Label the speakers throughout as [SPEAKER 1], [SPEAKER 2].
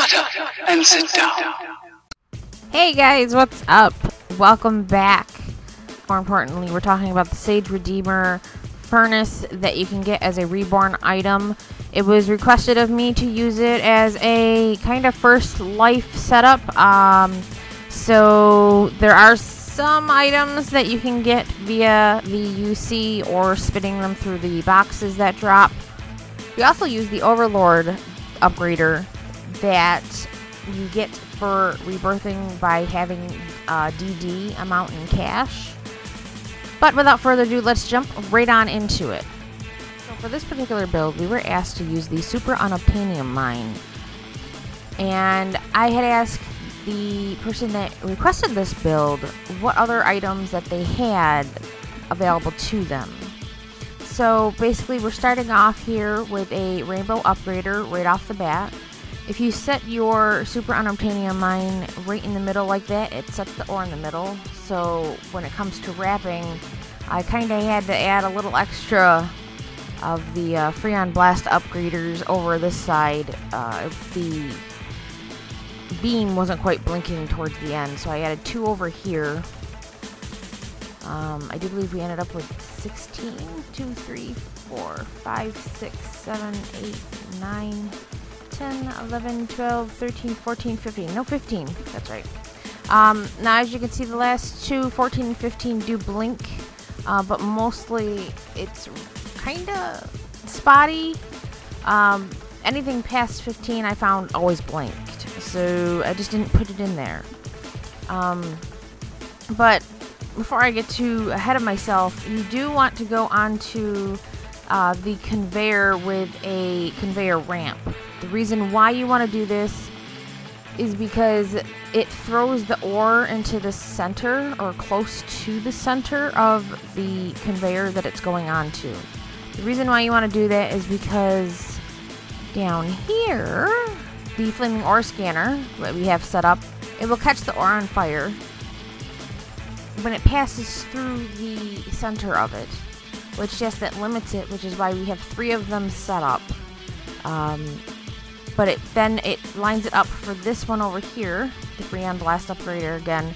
[SPEAKER 1] Shut up and sit down.
[SPEAKER 2] Hey guys, what's up? Welcome back. More importantly, we're talking about the Sage Redemer furnace that you can get as a reborn item. It was requested of me to use it as a kind of first life setup. So there are some items that you can get via the UC or spinning them through the boxes that drop. We also use the Overlord Upgrader that you get for rebirthing by having DD amount in cash. But without further ado, let's jump right on into it. So for this particular build, we were asked to use the Superunobtainium mine. And I had asked the person that requested this build what other items that they had available to them. So basically we're starting off here with a rainbow upgrader right off the bat. If you set your Superunobtainium mine right in the middle like that, it sets the ore in the middle. So when it comes to wrapping, I kind of had to add a little extra of the Freon-Blast Upgraders over this side. The beam wasn't quite blinking towards the end, so I added 2 over here. I do believe we ended up with 16, 2, 3, 4, 5, 6, 7, 8, 9, 10, 11, 12, 13, 14, 15. No, 15. That's right. Now, as you can see, the last 2, 14 and 15, do blink, but mostly it's kind of spotty. Anything past 15 I found always blinked, so I just didn't put it in there. But before I get too ahead of myself, you do want to go onto the conveyor with a conveyor ramp. The reason why you want to do this is because it throws the ore into the center or close to the center of the conveyor that it's going on to. The reason why you want to do that is because down here, the flaming ore scanner that we have set up, it will catch the ore on fire when it passes through the center of it, which just that limits it, which is why we have 3 of them set up. But then it lines it up for this one over here, the Freon-Blast Upgrader again,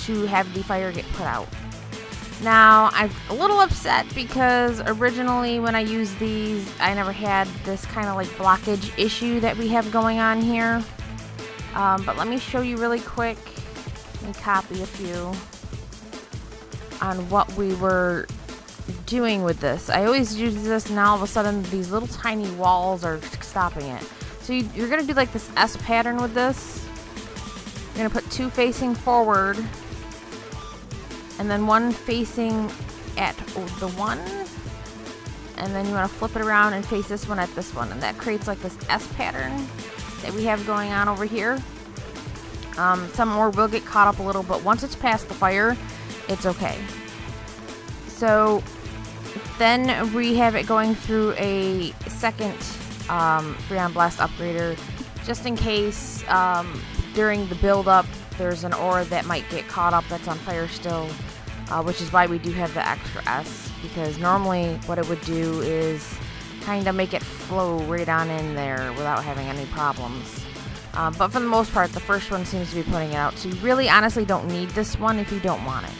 [SPEAKER 2] to have the fire get put out. Now, I'm a little upset because originally when I used these, I never had this kind of like blockage issue that we have going on here. But let me show you really quick. Let me copy a few on what we were doing with this. I always use this, and now all of a sudden these little tiny walls are stopping it. So you're going to do like this S pattern with this. You're going to put 2 facing forward, and then 1 facing at the one, and then you want to flip it around and face this one at this one, and that creates like this S pattern that we have going on over here. Some ore will get caught up a little, but once it's past the fire, it's okay. So then we have it going through a second Freon-Blast Upgrader, just in case during the build-up there's an ore that might get caught up that's on fire still, which is why we do have the extra S, because normally what it would do is kind of make it flow right on in there without having any problems. But for the most part, the first one seems to be putting it out, so you really honestly don't need this one if you don't want it.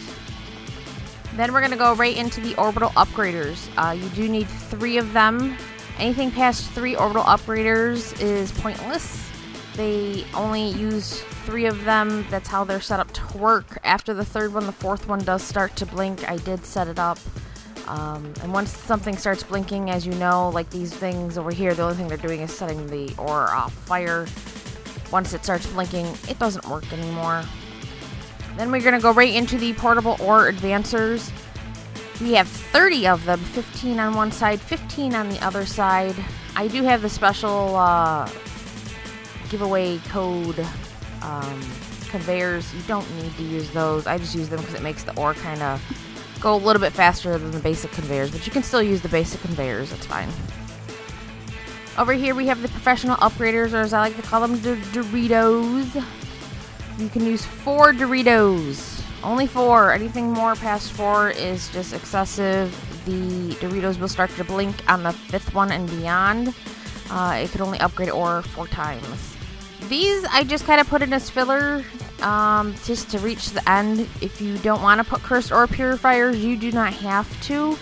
[SPEAKER 2] Then we're going to go right into the orbital upgraders. You do need 3 of them. Anything past 3 orbital upgraders is pointless. They only use 3 of them. That's how they're set up to work. After the 3rd one, the 4th one does start to blink. I did set it up. And once something starts blinking, as you know, like these things over here, the only thing they're doing is setting the ore off fire. Once it starts blinking, it doesn't work anymore. Then we're going to go right into the portable ore advancers. We have 30 of them, 15 on one side, 15 on the other side. I do have the special giveaway code conveyors. You don't need to use those. I just use them because it makes the ore kind of go a little bit faster than the basic conveyors, but you can still use the basic conveyors. That's fine. Over here we have the professional upgraders, or as I like to call them, the Doritos. You can use 4 Doritos. Only 4. Anything more past 4 is just excessive. The Doritos will start to blink on the 5th one and beyond. It could only upgrade ore 4 times. these I just kind of put in as filler, just to reach the end. If you don't want to put Cursed Ore Purifiers, you do not have to.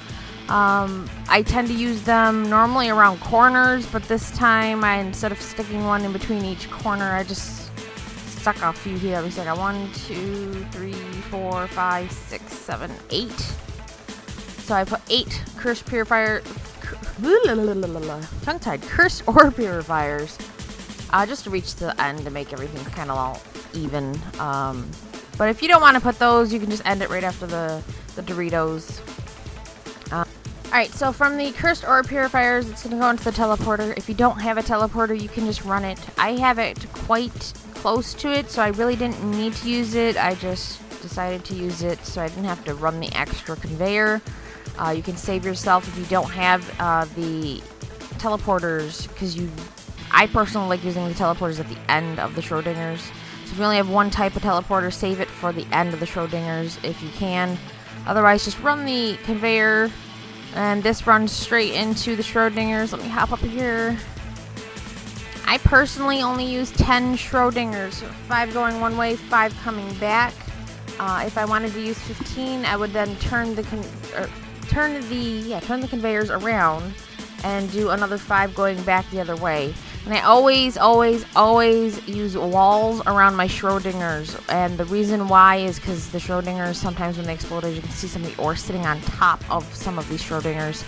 [SPEAKER 2] I tend to use them normally around corners, but this time instead of sticking one in between each corner, I just stuck a few here. So I got 1, 2, 3, 4, 5, 6, 7, 8. So I put 8 Cursed Purifier, tongue-tied, Cursed Ore Purifiers, just to reach the end to make everything kind of all even. But if you don't want to put those, you can just end it right after the Doritos. Alright, so from the Cursed Ore Purifiers, it's going to go into the teleporter. If you don't have a teleporter, you can just run it. I have it quite close to it, so I really didn't need to use it. I just decided to use it so I didn't have to run the extra conveyor. You can save yourself if you don't have the teleporters, because I personally like using the teleporters at the end of the Schrodingers. So if you only have one type of teleporter, save it for the end of the Schrodingers if you can. Otherwise, just run the conveyor. And this runs straight into the Schrodingers. Let me hop up here. I personally only use 10 Schrodingers. So 5 going one way, 5 coming back. If I wanted to use 15, I would then turn the conveyors around and do another 5 going back the other way. And I always use walls around my Schrodingers. And the reason why is because the Schrodingers, sometimes when they explode, as you can see some of the ore sitting on top of some of these Schrodingers.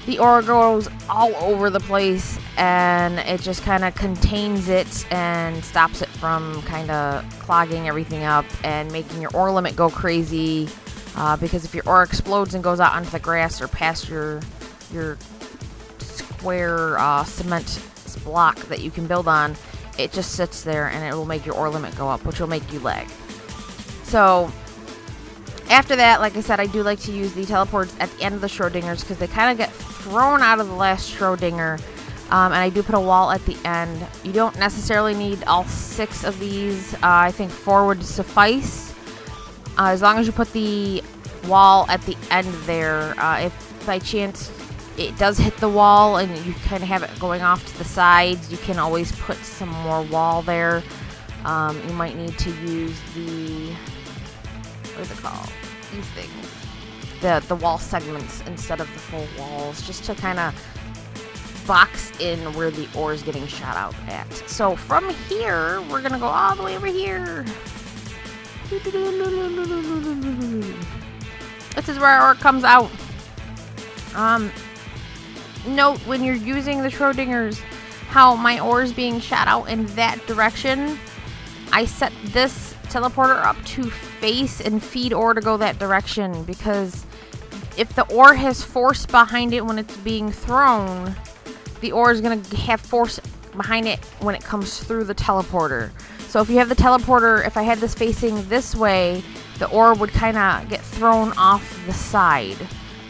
[SPEAKER 2] The ore goes all over the place, and it just kind of contains it and stops it from kind of clogging everything up and making your ore limit go crazy. Because if your ore explodes and goes out onto the grass or past your square cement block that you can build on, it just sits there and it will make your ore limit go up, which will make you lag. So after that, like I said, I do like to use the teleports at the end of the Schrodingers because they kind of get thrown out of the last Schrodinger. And I do put a wall at the end. You don't necessarily need all 6 of these. I think 4 would suffice. As long as you put the wall at the end there. If by chance it does hit the wall and you kind of have it going off to the sides, you can always put some more wall there. You might need to use the, what is it called? These things. The wall segments instead of the full walls, just to kind of box in where the ore is getting shot out at. So from here, we're going to go all the way over here. This is where our ore comes out. Note when you're using the Schrodingers how my ore is being shot out in that direction. I set this teleporter up to face and feed ore to go that direction, because if the ore has force behind it when it's being thrown, the ore is going to have force behind it when it comes through the teleporter. So if you have the teleporter, if I had this facing this way, the ore would kind of get thrown off the side.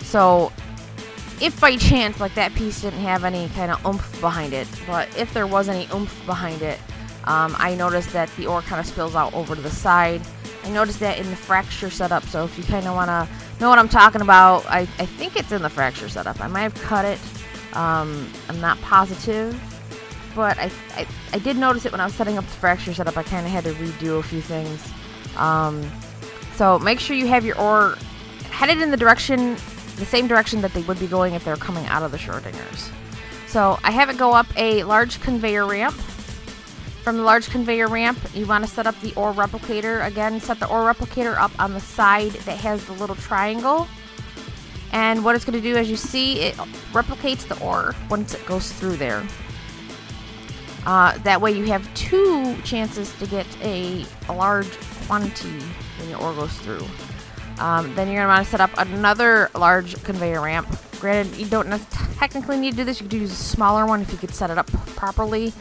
[SPEAKER 2] So if by chance, like that piece didn't have any kind of oomph behind it, but if there was any oomph behind it, I noticed that the ore kind of spills out over to the side. I noticed that in the fracture setup, so if you kind of want to know what I'm talking about, I think it's in the fracture setup. I might have cut it. I'm not positive, but I did notice it when I was setting up the fracture setup. I kind of had to redo a few things. So make sure you have your ore headed in the same direction that they would be going if they're coming out of the Schrodingers. So I have it go up a large conveyor ramp. From the large conveyor ramp, you want to set up the ore replicator. Again, set the ore replicator up on the side that has the little triangle. And what it's going to do, as you see, it replicates the ore once it goes through there. That way you have 2 chances to get a large quantity when your ore goes through. Then you're going to want to set up another large conveyor ramp. Granted, you don't technically need to do this. You could use a smaller one if you could set it up properly.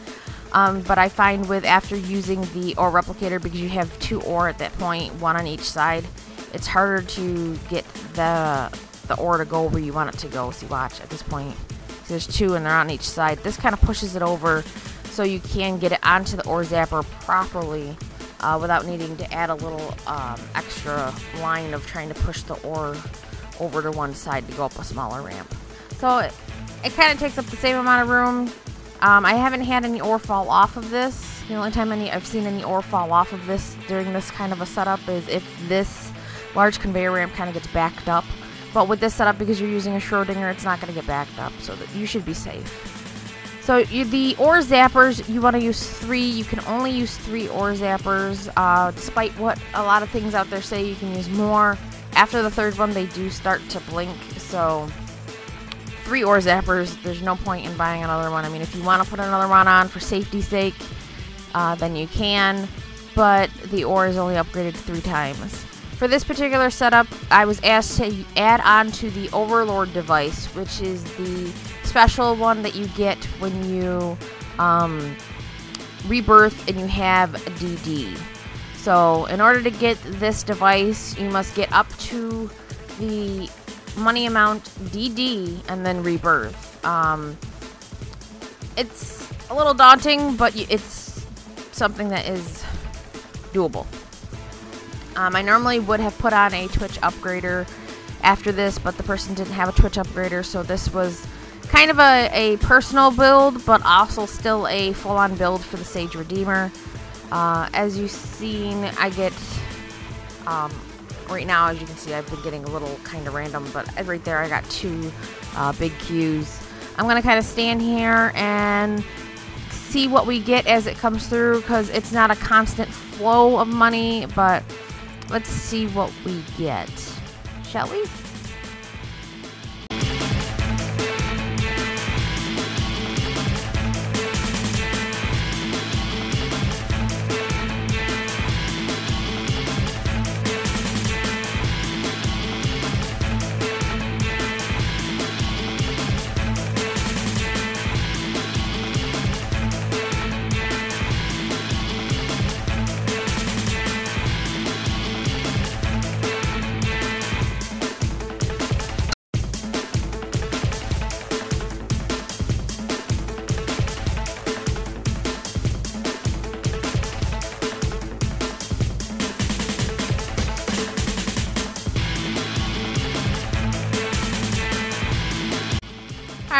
[SPEAKER 2] But I find after using the ore replicator, because you have 2 ore at that point, 1 on each side, it's harder to get the ore to go where you want it to go. See, watch at this point. So there's 2 and they're on each side. This kind of pushes it over so you can get it onto the ore zapper properly without needing to add a little extra line of trying to push the ore over to one side to go up a smaller ramp. So it kind of takes up the same amount of room. I haven't had any ore fall off of this. The only time I've seen any ore fall off of this during this kind of a setup is if this large conveyor ramp kind of gets backed up. But with this setup, because you're using a Schrodinger, it's not going to get backed up, so that you should be safe. So the ore zappers, you want to use 3. You can only use 3 ore zappers, despite what a lot of things out there say you can use more. After the 3rd one, they do start to blink, so 3 ore zappers, there's no point in buying another one. I mean, if you want to put another one on for safety's sake, then you can, but the ore is only upgraded 3 times. For this particular setup, I was asked to add on to the Overlord device, which is the special one that you get when you rebirth and you have DD. So in order to get this device, you must get up to the money amount DD and then rebirth. It's a little daunting, but it's something that is doable. I normally would have put on a Twitch upgrader after this, but the person didn't have a Twitch upgrader, so this was kind of a personal build, but also still a full-on build for the Sage Redeemer. As you've seen, I get, right now, as you can see, I've been getting a little kind of random, but right there I got 2 big queues. I'm going to kind of stand here and see what we get as it comes through, because it's not a constant flow of money, but let's see what we get, shall we?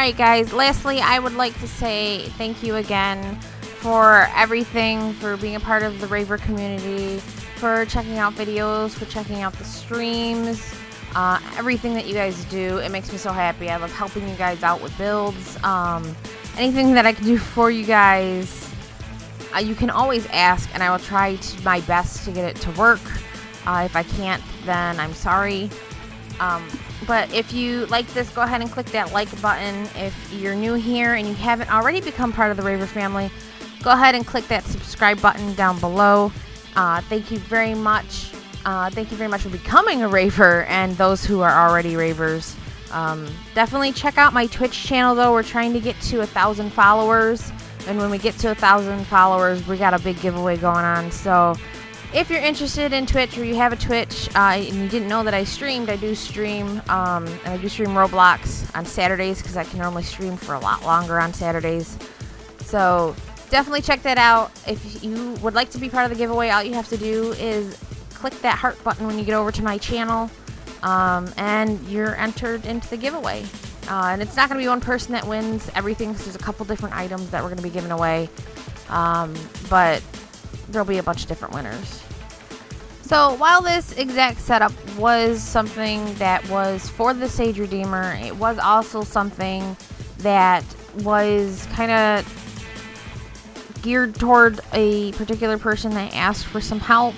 [SPEAKER 2] Alright guys, lastly I would like to say thank you again for everything, for being a part of the Raver community, for checking out videos, for checking out the streams, everything that you guys do. It makes me so happy. I love helping you guys out with builds. Anything that I can do for you guys, you can always ask, and I will try my best to get it to work. If I can't, then I'm sorry. But if you like this, go ahead and click that like button. If you're new here and you haven't already become part of the Raver family, go ahead and click that subscribe button down below. Thank you very much. Thank you very much for becoming a Raver, and those who are already Ravers. Definitely check out my Twitch channel though. We're trying to get to 1,000 followers, and when we get to 1,000 followers, we got a big giveaway going on. So if you're interested in Twitch, or you have a Twitch, and you didn't know that I streamed, I do stream, and I do stream Roblox on Saturdays, because I can normally stream for a lot longer on Saturdays. So definitely check that out. If you would like to be part of the giveaway, all you have to do is click that heart button when you get over to my channel, and you're entered into the giveaway. And it's not going to be one person that wins everything, because there's a couple different items that we're going to be giving away, but there'll be a bunch of different winners. So while this exact setup was something that was for the Sage Redeemer, it was also something that was kind of geared toward a particular person that asked for some help.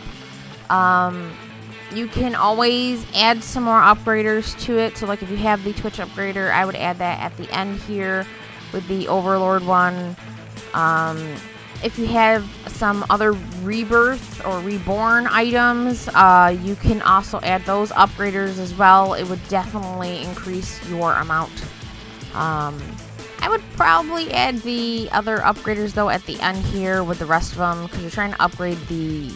[SPEAKER 2] You can always add some more upgraders to it. So like if you have the Twitch upgrader, I would add that at the end here with the Overlord one. If you have some other rebirth or reborn items, you can also add those upgraders as well. It would definitely increase your amount. I would probably add the other upgraders though at the end here with the rest of them, because you're trying to upgrade the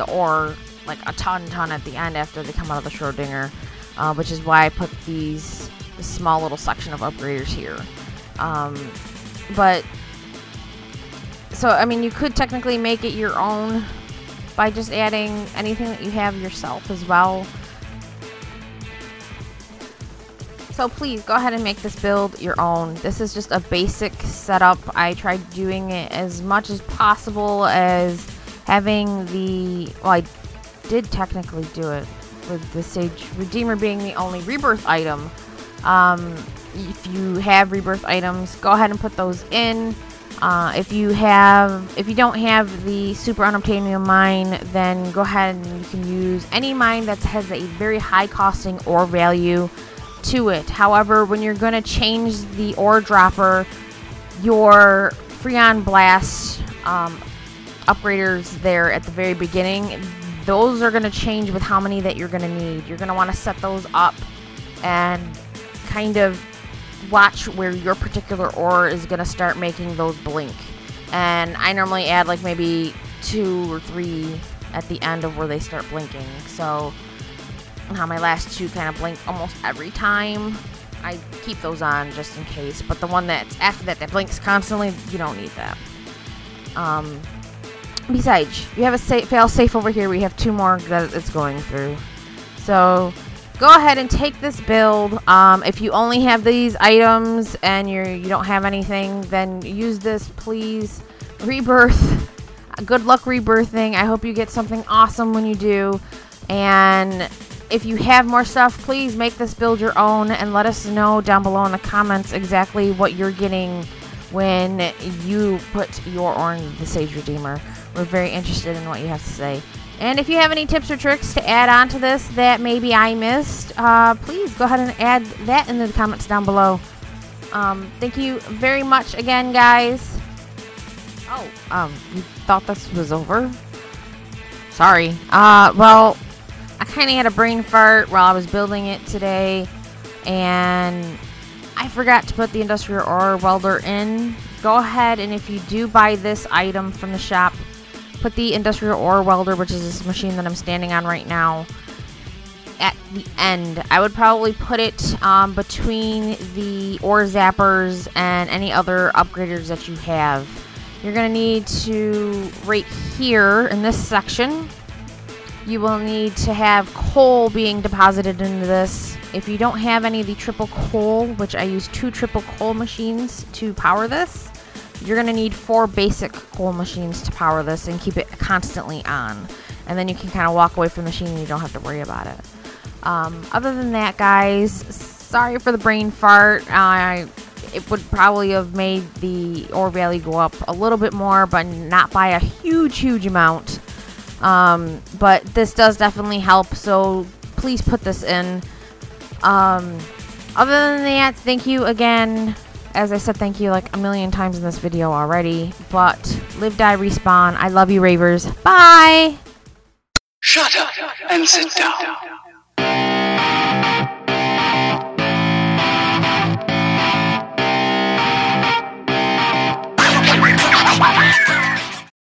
[SPEAKER 2] ore like a ton at the end after they come out of the Schrodinger, which is why I put this small little section of upgraders here. So, I mean, you could technically make it your own by just adding anything that you have yourself as well. So please go ahead and make this build your own. This is just a basic setup. I tried doing it as much as possible as having the, well, I did technically do it with the Sage Redemer being the only rebirth item. If you have rebirth items, go ahead and put those in. If you don't have the Superunobtainium mine, then go ahead and you can use any mine that has a very high costing ore value to it. However, when you're going to change the ore dropper, your Freon-Blast upgraders there at the very beginning, those are going to change with how many that you're going to need. You're going to want to set those up and kind of watch where your particular ore is going to start making those blink. And I normally add like maybe 2 or 3 at the end of where they start blinking. So how my last 2 kind of blink almost every time. I keep those on just in case. But the one that's after that blinks constantly, you don't need that. Besides, you have a fail safe over here. We have 2 more that it's going through. So go ahead and take this build. If you only have these items and you don't have anything, then use this, please. Rebirth. Good luck rebirthing. I hope you get something awesome when you do. And if you have more stuff, please make this build your own and let us know down below in the comments exactly what you're getting when you put your ore in the Sage Redemer. We're very interested in what you have to say. And if you have any tips or tricks to add on to this that maybe I missed, please go ahead and add that in the comments down below. Thank you very much again, guys. Oh, you thought this was over? Sorry. Well, I kind of had a brain fart while I was building it today, and I forgot to put the Industrial Ore Welder in. Go ahead, and if you do buy this item from the shop, put the Industrial Ore Welder, which is this machine that I'm standing on right now, at the end. I would probably put it between the Ore Zappers and any other upgraders that you have. You're going to need to, right here in this section, you will need to have coal being deposited into this. If you don't have any of the triple coal, which I use 2 triple coal machines to power this, you're going to need 4 basic coal machines to power this and keep it constantly on. And then you can kind of walk away from the machine and you don't have to worry about it. Other than that, guys, sorry for the brain fart. It would probably have made the ore value go up a little bit more, but not by a huge amount. But this does definitely help, so please put this in. Other than that, thank you again. As I said, thank you like a million times in this video already. But live, die, respawn. I love you, ravers. Bye!
[SPEAKER 1] Shut up and sit down.